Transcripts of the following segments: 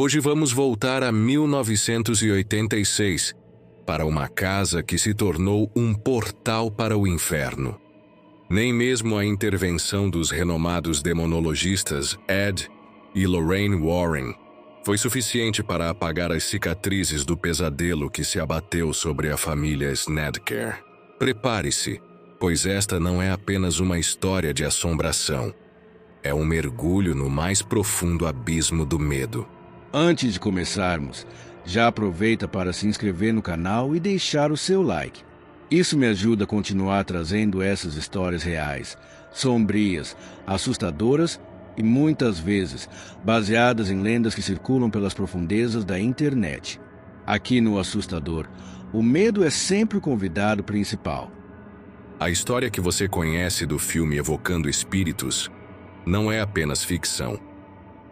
Hoje vamos voltar a 1986, para uma casa que se tornou um portal para o inferno. Nem mesmo a intervenção dos renomados demonologistas Ed e Lorraine Warren foi suficiente para apagar as cicatrizes do pesadelo que se abateu sobre a família Snedeker. Prepare-se, pois esta não é apenas uma história de assombração. É um mergulho no mais profundo abismo do medo. Antes de começarmos, já aproveita para se inscrever no canal e deixar o seu like. Isso me ajuda a continuar trazendo essas histórias reais, sombrias, assustadoras e muitas vezes baseadas em lendas que circulam pelas profundezas da internet. Aqui no Assustador, o medo é sempre o convidado principal. A história que você conhece do filme Evocando Espíritos não é apenas ficção.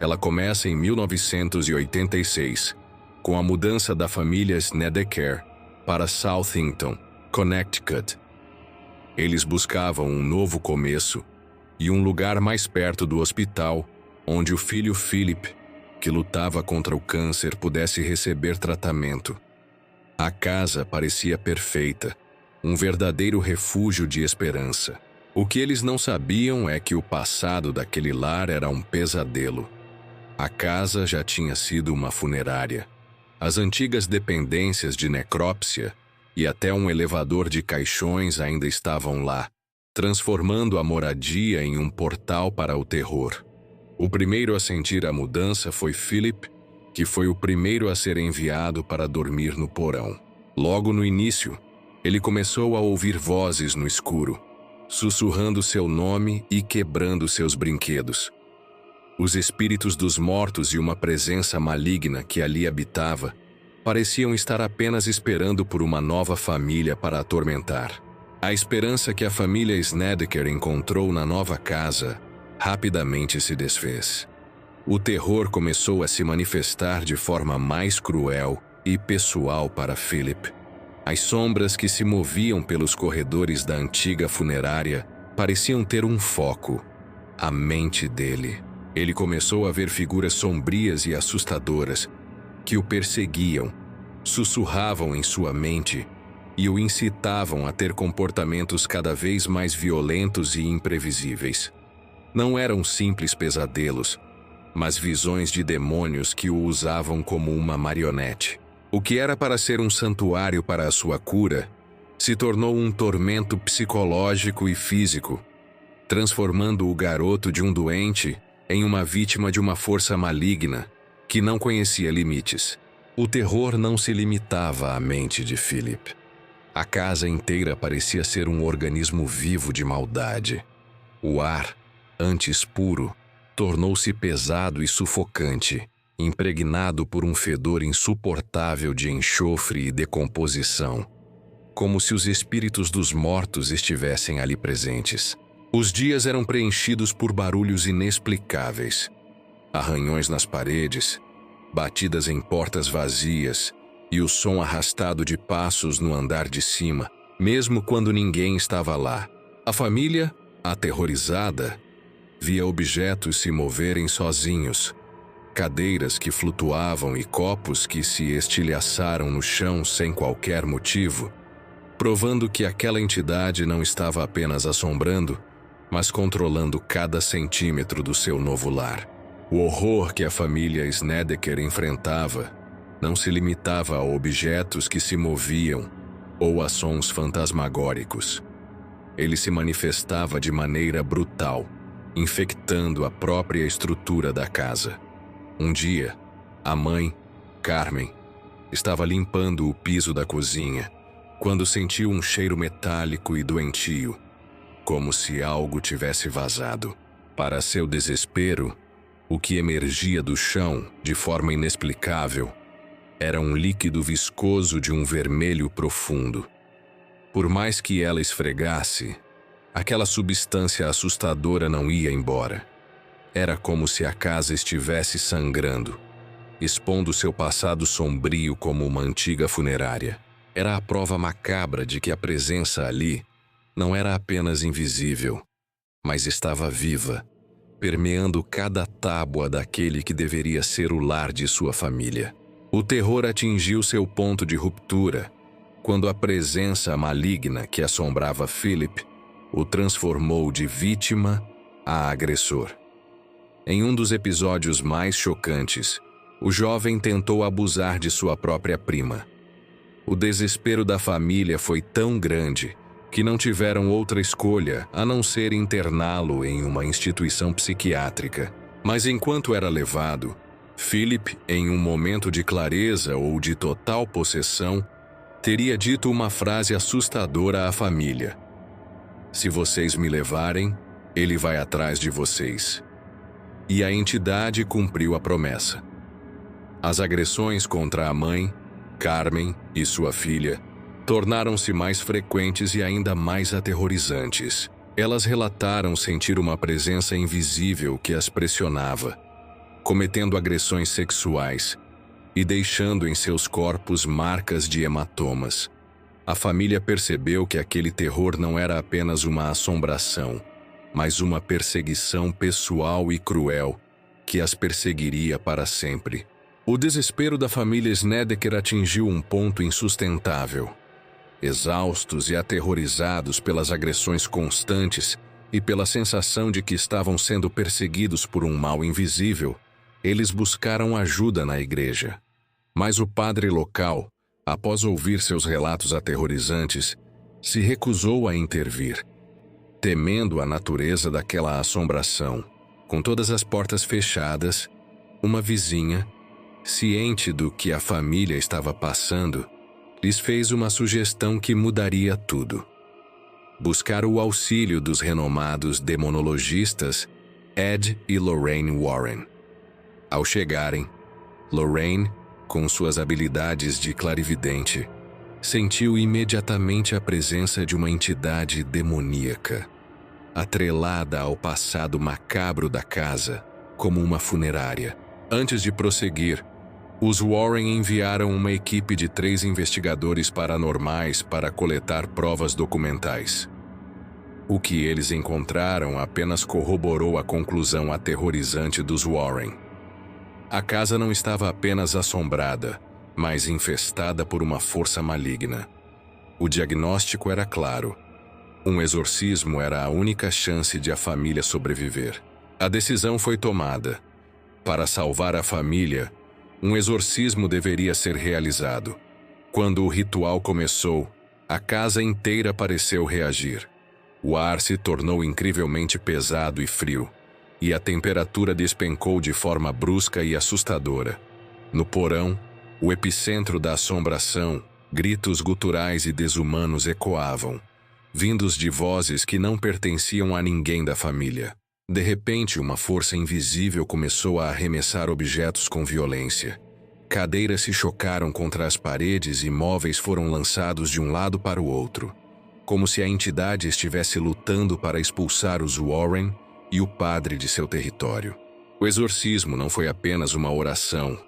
Ela começa em 1986, com a mudança da família Snedeker para Southington, Connecticut. Eles buscavam um novo começo e um lugar mais perto do hospital, onde o filho Philip, que lutava contra o câncer, pudesse receber tratamento. A casa parecia perfeita, um verdadeiro refúgio de esperança. O que eles não sabiam é que o passado daquele lar era um pesadelo. A casa já tinha sido uma funerária. As antigas dependências de necrópsia e até um elevador de caixões ainda estavam lá, transformando a moradia em um portal para o terror. O primeiro a sentir a mudança foi Philip, que foi o primeiro a ser enviado para dormir no porão. Logo no início, ele começou a ouvir vozes no escuro, sussurrando seu nome e quebrando seus brinquedos. Os espíritos dos mortos e uma presença maligna que ali habitava pareciam estar apenas esperando por uma nova família para atormentar. A esperança que a família Snedeker encontrou na nova casa rapidamente se desfez. O terror começou a se manifestar de forma mais cruel e pessoal para Philip. As sombras que se moviam pelos corredores da antiga funerária pareciam ter um foco: a mente dele. Ele começou a ver figuras sombrias e assustadoras que o perseguiam, sussurravam em sua mente e o incitavam a ter comportamentos cada vez mais violentos e imprevisíveis. Não eram simples pesadelos, mas visões de demônios que o usavam como uma marionete. O que era para ser um santuário para a sua cura se tornou um tormento psicológico e físico, transformando o garoto de um doente em uma vítima de uma força maligna que não conhecia limites. O terror não se limitava à mente de Philip. A casa inteira parecia ser um organismo vivo de maldade. O ar, antes puro, tornou-se pesado e sufocante, impregnado por um fedor insuportável de enxofre e decomposição, como se os espíritos dos mortos estivessem ali presentes. Os dias eram preenchidos por barulhos inexplicáveis. Arranhões nas paredes, batidas em portas vazias e o som arrastado de passos no andar de cima, mesmo quando ninguém estava lá. A família, aterrorizada, via objetos se moverem sozinhos, cadeiras que flutuavam e copos que se estilhaçaram no chão sem qualquer motivo, provando que aquela entidade não estava apenas assombrando, mas controlando cada centímetro do seu novo lar. O horror que a família Snedeker enfrentava não se limitava a objetos que se moviam ou a sons fantasmagóricos. Ele se manifestava de maneira brutal, infectando a própria estrutura da casa. Um dia, a mãe, Carmen, estava limpando o piso da cozinha quando sentiu um cheiro metálico e doentio, como se algo tivesse vazado. Para seu desespero, o que emergia do chão, de forma inexplicável, era um líquido viscoso de um vermelho profundo. Por mais que ela esfregasse, aquela substância assustadora não ia embora. Era como se a casa estivesse sangrando, expondo seu passado sombrio como uma antiga funerária. Era a prova macabra de que a presença ali não era apenas invisível, mas estava viva, permeando cada tábua daquele que deveria ser o lar de sua família. O terror atingiu seu ponto de ruptura quando a presença maligna que assombrava Philip o transformou de vítima a agressor. Em um dos episódios mais chocantes, o jovem tentou abusar de sua própria prima. O desespero da família foi tão grande que não tiveram outra escolha a não ser interná-lo em uma instituição psiquiátrica. Mas enquanto era levado, Philip, em um momento de clareza ou de total possessão, teria dito uma frase assustadora à família: "Se vocês me levarem, ele vai atrás de vocês." E a entidade cumpriu a promessa. As agressões contra a mãe, Carmen, e sua filha tornaram-se mais frequentes e ainda mais aterrorizantes. Elas relataram sentir uma presença invisível que as pressionava, cometendo agressões sexuais e deixando em seus corpos marcas de hematomas. A família percebeu que aquele terror não era apenas uma assombração, mas uma perseguição pessoal e cruel que as perseguiria para sempre. O desespero da família Snedeker atingiu um ponto insustentável. Exaustos e aterrorizados pelas agressões constantes e pela sensação de que estavam sendo perseguidos por um mal invisível, eles buscaram ajuda na igreja. Mas o padre local, após ouvir seus relatos aterrorizantes, se recusou a intervir. Temendo a natureza daquela assombração, com todas as portas fechadas, uma vizinha, ciente do que a família estava passando, lhes fez uma sugestão que mudaria tudo: buscar o auxílio dos renomados demonologistas Ed e Lorraine Warren. Ao chegarem, Lorraine, com suas habilidades de clarividente, sentiu imediatamente a presença de uma entidade demoníaca, atrelada ao passado macabro da casa, como uma funerária. Antes de prosseguir, os Warren enviaram uma equipe de 3 investigadores paranormais para coletar provas documentais. O que eles encontraram apenas corroborou a conclusão aterrorizante dos Warren. A casa não estava apenas assombrada, mas infestada por uma força maligna. O diagnóstico era claro: um exorcismo era a única chance de a família sobreviver. A decisão foi tomada. Para salvar a família, um exorcismo deveria ser realizado. Quando o ritual começou, a casa inteira pareceu reagir. O ar se tornou incrivelmente pesado e frio, e a temperatura despencou de forma brusca e assustadora. No porão, o epicentro da assombração, gritos guturais e desumanos ecoavam, vindos de vozes que não pertenciam a ninguém da família. De repente, uma força invisível começou a arremessar objetos com violência. Cadeiras se chocaram contra as paredes e móveis foram lançados de um lado para o outro, como se a entidade estivesse lutando para expulsar os Warren e o padre de seu território. O exorcismo não foi apenas uma oração,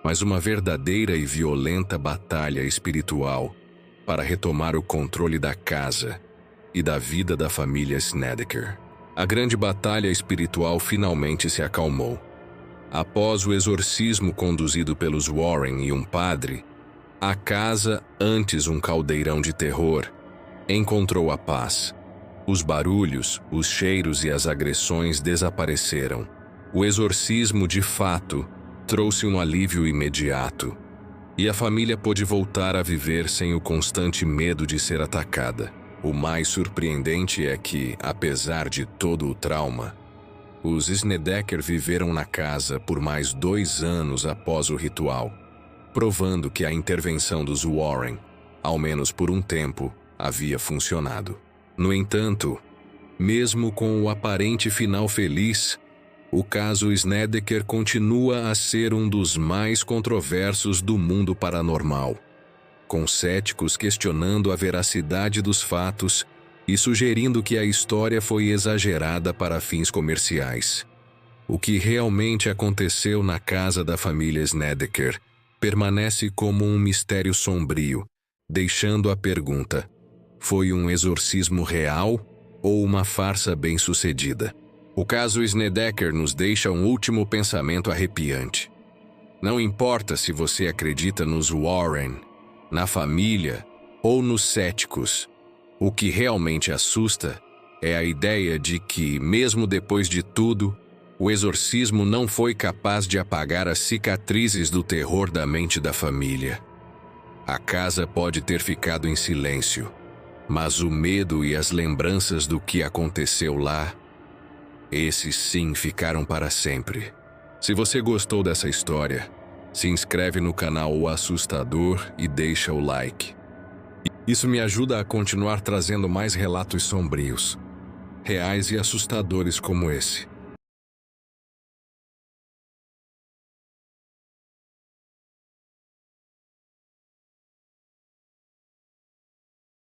mas uma verdadeira e violenta batalha espiritual para retomar o controle da casa e da vida da família Snedeker. A grande batalha espiritual finalmente se acalmou. Após o exorcismo conduzido pelos Warren e um padre, a casa, antes um caldeirão de terror, encontrou a paz. Os barulhos, os cheiros e as agressões desapareceram. O exorcismo, de fato, trouxe um alívio imediato, e a família pôde voltar a viver sem o constante medo de ser atacada. O mais surpreendente é que, apesar de todo o trauma, os Snedeker viveram na casa por mais 2 anos após o ritual, provando que a intervenção dos Warren, ao menos por um tempo, havia funcionado. No entanto, mesmo com o aparente final feliz, o caso Snedeker continua a ser um dos mais controversos do mundo paranormal, com céticos questionando a veracidade dos fatos e sugerindo que a história foi exagerada para fins comerciais. O que realmente aconteceu na casa da família Snedeker permanece como um mistério sombrio, deixando a pergunta: foi um exorcismo real ou uma farsa bem-sucedida? O caso Snedeker nos deixa um último pensamento arrepiante. Não importa se você acredita nos Warren, na família ou nos céticos, o que realmente assusta é a ideia de que, mesmo depois de tudo, o exorcismo não foi capaz de apagar as cicatrizes do terror da mente da família. A casa pode ter ficado em silêncio, mas o medo e as lembranças do que aconteceu lá, esses sim ficaram para sempre. Se você gostou dessa história, se inscreve no canal O Assustador e deixa o like. Isso me ajuda a continuar trazendo mais relatos sombrios, reais e assustadores como esse.